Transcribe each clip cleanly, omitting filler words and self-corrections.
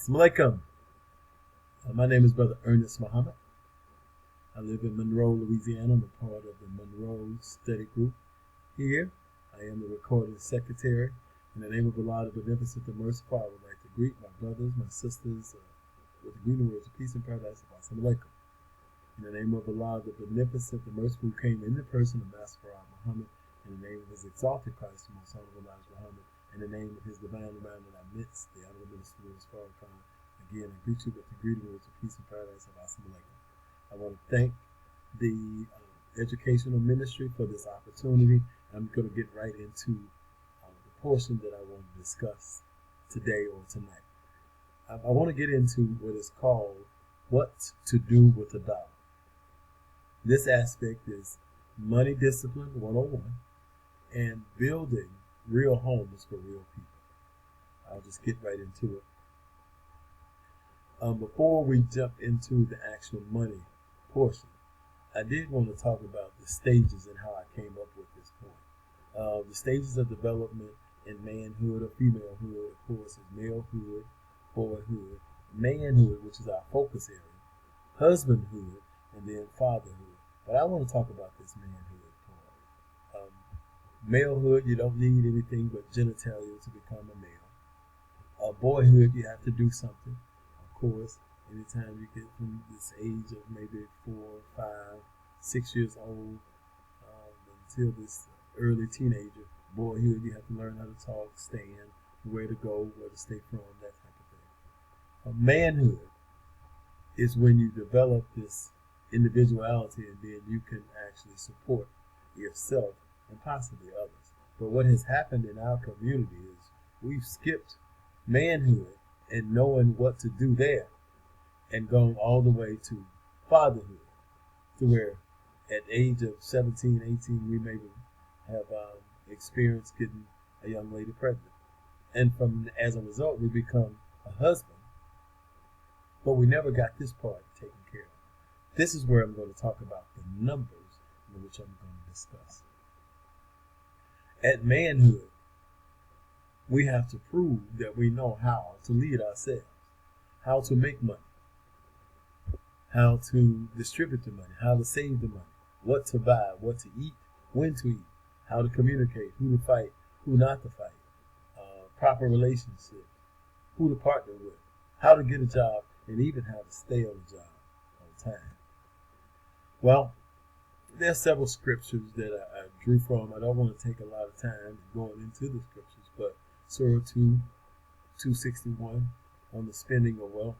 Assalamu alaikum. My name is Brother Ernest Muhammad. I live in Monroe, Louisiana. I'm a part of the Monroe study group here. I am the recording secretary. In the name of Allah, the Beneficent, the Merciful, I would like to greet my brothers, my sisters, with the greeting words of peace and paradise. Assalamu alaikum. In the name of Allah, the Beneficent, the Merciful, who came in the person of Master Muhammad, in the name of his exalted Christ, the most honorable Elijah Muhammad, in the name of his divine man in our midst, the honorable minister Louis Farrakhan. Again, I greet you with the greeting words of peace and paradise. Assalamu alaikum. I want to thank the educational ministry for this opportunity. I'm going to get right into the portion that I want to discuss today or tonight. I want to get into what is called what to do with a dollar. This aspect is money discipline 101 and building real homes for real people. I'll just get right into it. Before we jump into the actual money portion, I did want to talk about the stages and how I came up with this point. The stages of development in manhood or femalehood, of course, is malehood, boyhood, manhood, which is our focus area, husbandhood, and then fatherhood. But I want to talk about this manhood part. Malehood, you don't need anything but genitalia to become a male. Boyhood, you have to do something. Of course, anytime you get from this age of maybe 4, 5, 6 years old until this early teenager, boyhood, you have to learn how to talk, stand, where to go, where to stay from, that type of thing. Manhood is when you develop this individuality and then you can actually support yourself and possibly others. But what has happened in our community is we've skipped manhood and knowing what to do there and gone all the way to fatherhood, to where at the age of 17, 18, we maybe have experienced getting a young lady pregnant. And as a result, we become a husband, but we never got this part taken care of. This is where I'm going to talk about the numbers in which I'm going to discuss. At manhood, we have to prove that we know how to lead ourselves, how to make money, how to distribute the money, how to save the money, what to buy, what to eat, when to eat, how to communicate, who to fight, who not to fight, proper relationships, who to partner with, how to get a job, and even how to stay on the job on time. Well, there are several scriptures that I drew from. I don't want to take a lot of time going into the scriptures, but Surah 2:61 on the spending of wealth,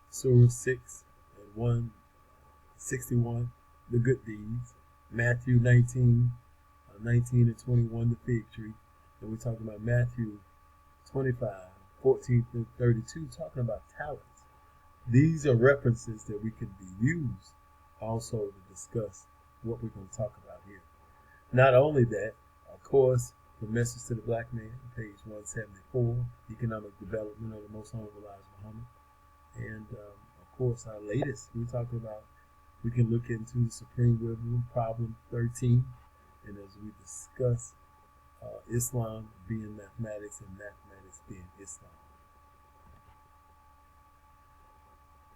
Surah 6 and 161, the good deeds, Matthew 19 and 21, the fig tree, and we're talking about Matthew 25, 14 through 32, talking about talents. These are references that we can be used also to discuss what we're going to talk about here. Not only that, of course, the Message to the Black Man, page 174, Economic Development of the Most Honorable Elijah Muhammad. And, of course, our latest, we're talking about, we can look into the Supreme Wisdom, Problem 13, and as we discuss Islam being mathematics and mathematics being Islam.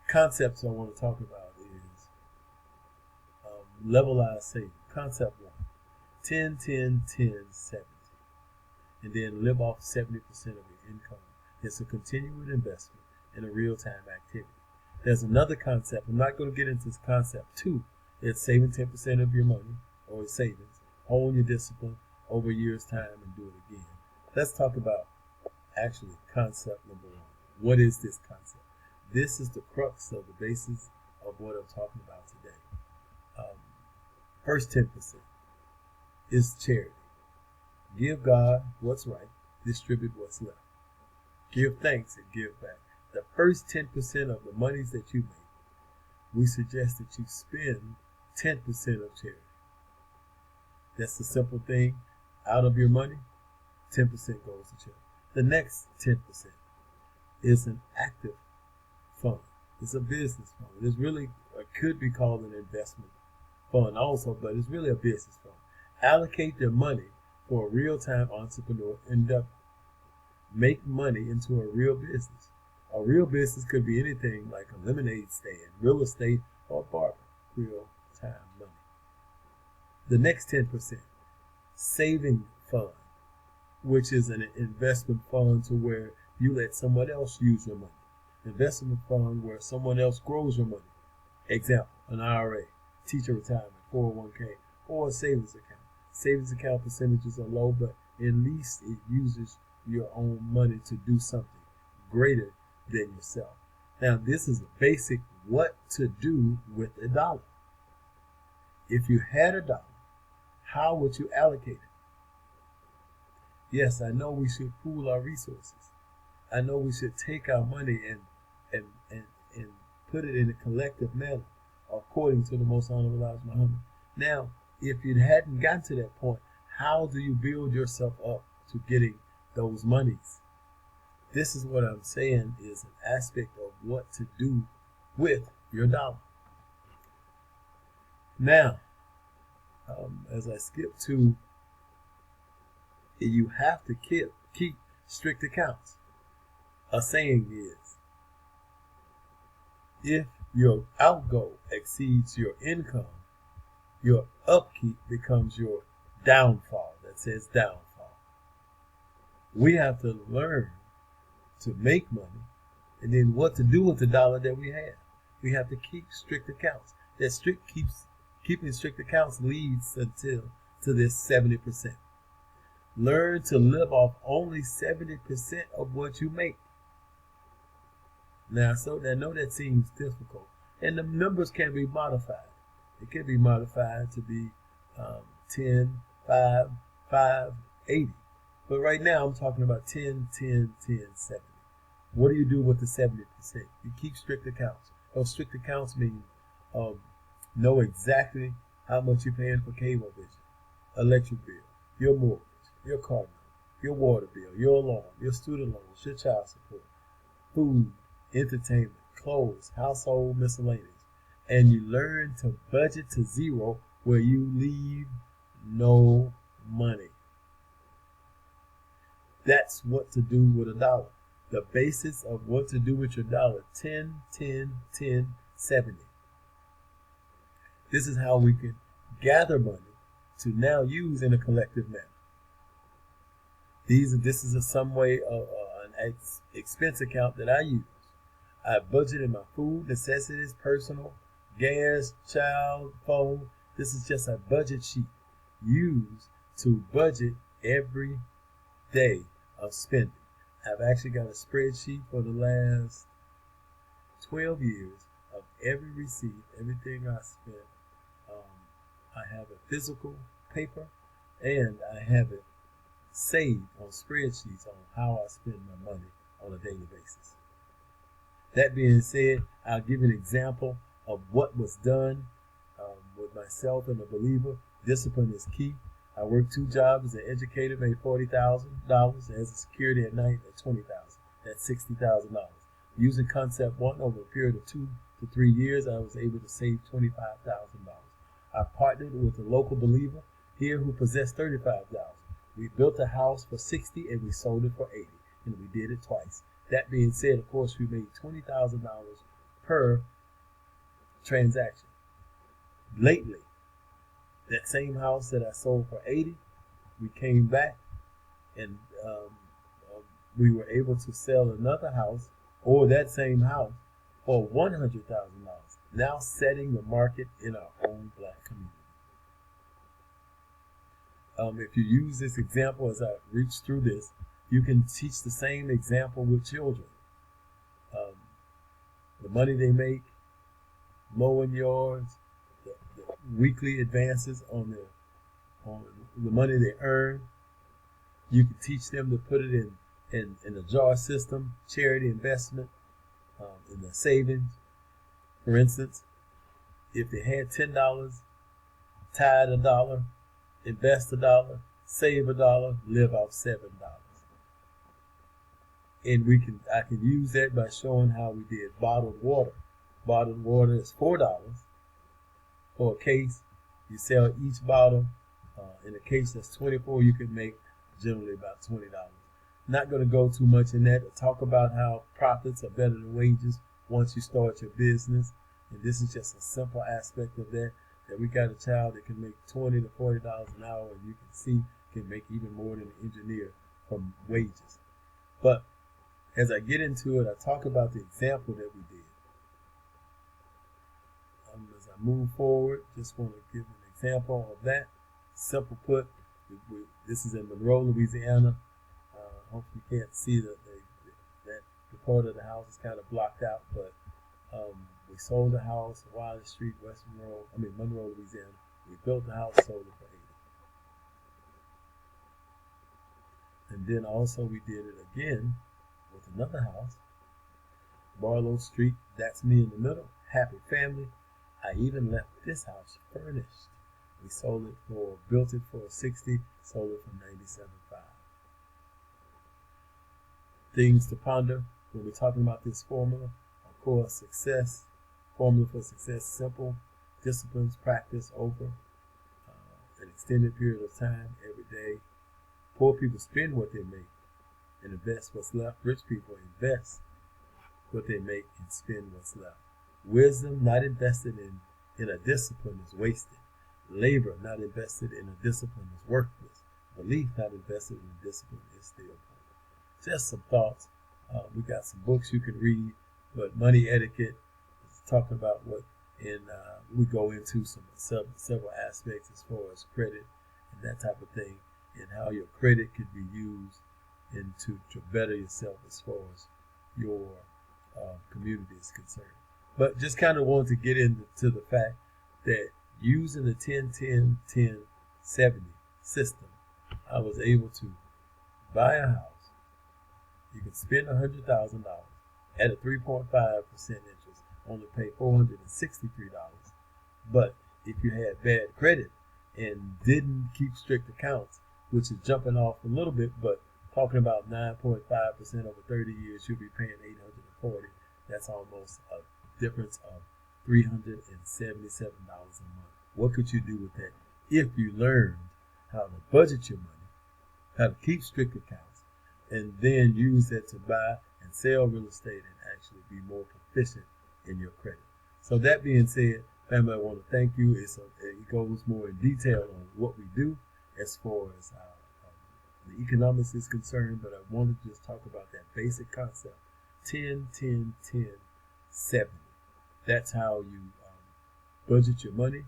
Concepts I want to talk about is levelized saving. Concept 1, 10, 10, 10, 70. And then live off 70% of your income. It's a continuing investment in a real-time activity. There's another concept. I'm not going to get into this concept 2. It's saving 10% of your money or savings. Hold your discipline over a year's time and do it again. Let's talk about actually concept number 1. What is this concept? This is the crux of the basis of what I'm talking about today. First 10% is charity. Give God what's right, distribute what's left. Give thanks and give back. The first 10% of the monies that you make, we suggest that you spend 10% of charity. That's the simple thing. Out of your money, 10% goes to charity. The next 10% is an active fund. It's a business fund. It's really, it could be called an investment fund also, but it's really a business fund. Allocate their money for a real-time entrepreneur endeavor. Make money into a real business. A real business could be anything like a lemonade stand, real estate, or barber. Real time money. The next 10%, saving fund, which is an investment fund to where you let someone else use your money. Investment fund where someone else grows your money. Example, an IRA, teacher retirement, 401k, or a savings account. Savings account percentages are low, but at least it uses your own money to do something greater than yourself. Now, this is a basic what to do with a dollar. If you had a dollar, how would you allocate it? Yes, I know we should pool our resources. I know we should take our money and put it in a collective manner according to the most honorable Elijah Muhammad. Now, if you hadn't gotten to that point, how do you build yourself up to getting those monies? This is what I'm saying is an aspect of what to do with your dollar. Now, as I skip to, you have to keep strict accounts. A saying is, if your outgo exceeds your income, your upkeep becomes your downfall. That says downfall. We have to learn to make money and then what to do with the dollar that we have. We have to keep strict accounts. Keeping strict accounts leads to this 70%. Learn to live off only 70% of what you make. Now, I know that seems difficult, and the numbers can be modified. It can be modified to be 10, 5, 5, 80. But right now, I'm talking about 10, 10, 10, 70. What do you do with the 70%? You keep strict accounts. Those strict accounts mean know exactly how much you're paying for cable vision, electric bill, your mortgage, your car note, your water bill, your alarm, your student loans, your child support, food, entertainment, clothes, household miscellaneous. And you learn to budget to zero where you leave no money. That's what to do with a dollar. The basis of what to do with your dollar, 10, 10, 10, 70. This is how we can gather money to now use in a collective manner. This is some way of an expense account that I use. I budget in my food, necessities, personal, gas, child, phone. This is just a budget sheet used to budget every day of spending. I've actually got a spreadsheet for the last 12 years of every receipt, everything I spent. I have a physical paper, and I have it saved on spreadsheets on how I spend my money on a daily basis. That being said, I'll give an example of what was done with myself and a believer. Discipline is key. I worked 2 jobs as an educator, made $40,000 as a security at night at $20,000. That's $60,000. Using concept 1 over a period of 2 to 3 years, I was able to save $25,000. I partnered with a local believer here who possessed $35,000. We built a house for $60,000 and we sold it for $80,000, and we did it twice. That being said, of course, we made $20,000 per transaction. Lately, that same house that I sold for $80,000, we came back and we were able to sell another house or that same house for $100,000. Now setting the market in our own black community. If you use this example as I reach through this, you can teach the same example with children. The money they make, mowing yards, the weekly advances on the money they earn. You can teach them to put it in a jar system, charity investment, in their savings. For instance, if they had $10, tithe $1, invest $1, save $1, live off $7. And I can use that by showing how we did bottled water. Bottled water is $4 for a case. You sell each bottle in a case that's 24. You can make generally about $20. Not going to go too much in that. Talk about how profits are better than wages once you start your business. And this is just a simple aspect of that. That we got a child that can make $20 to $40 an hour, and you can see can make even more than an engineer from wages. But as I get into it, I talk about the example that we did. As I move forward, just want to give an example of that. Simple put, this is in Monroe, Louisiana. Hopefully you can't see that the part of the house is kind of blocked out, but we sold the house, Wiley Street, Monroe, Louisiana. We built the house, sold it for $80. And then also we did it again with another house, Barlow Street. That's me in the middle. Happy family. I even left this house furnished. We built it for $60, sold it for $97.5. Things to ponder when we're talking about this formula. Of course, formula for success, simple, disciplines, practice over an extended period of time, every day. Poor people spend what they make and invest what's left. Rich people invest what they make and spend what's left. Wisdom not invested in a discipline is wasted. Labor not invested in a discipline is worthless. Belief not invested in a discipline is still poor. Just some thoughts. We got some books you can read, but money etiquette is talking about what, and we go into several aspects as far as credit and that type of thing, and how your credit could be used to better yourself as far as your community is concerned. But just kind of wanted to get into the fact that using the 10-10-10-70 system, I was able to buy a house. You can spend $100,000 at a 3.5% interest, only pay $463. But if you had bad credit and didn't keep strict accounts, which is jumping off a little bit, but talking about 9.5% over 30 years, you'll be paying $840. That's almost a difference of $377 a month. What could you do with that if you learned how to budget your money, how to keep strict accounts, and then use that to buy and sell real estate and actually be more proficient in your credit? So that being said, family, I want to thank you. It goes more in detail on what we do as far as the economics is concerned, but I wanted to just talk about that basic concept, 10-10-10-70. That's how you budget your money.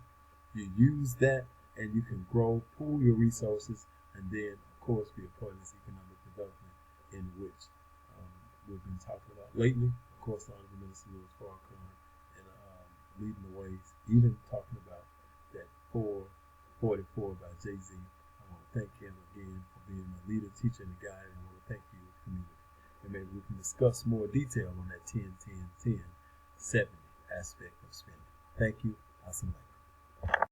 You use that, and you can grow, pool your resources, and then, of course, be a part of this economic development in which we've been talking about lately. Of course, the Honorable Minister Louis Farrakhan and leading the ways, even talking about that 444 by Jay-Z. I want to thank him again for being a leader, teacher, and a guide, and I want to thank you, community. And maybe we can discuss more detail on that 10-10-10-70 aspect of spending. Thank you. Assalamu alaikum.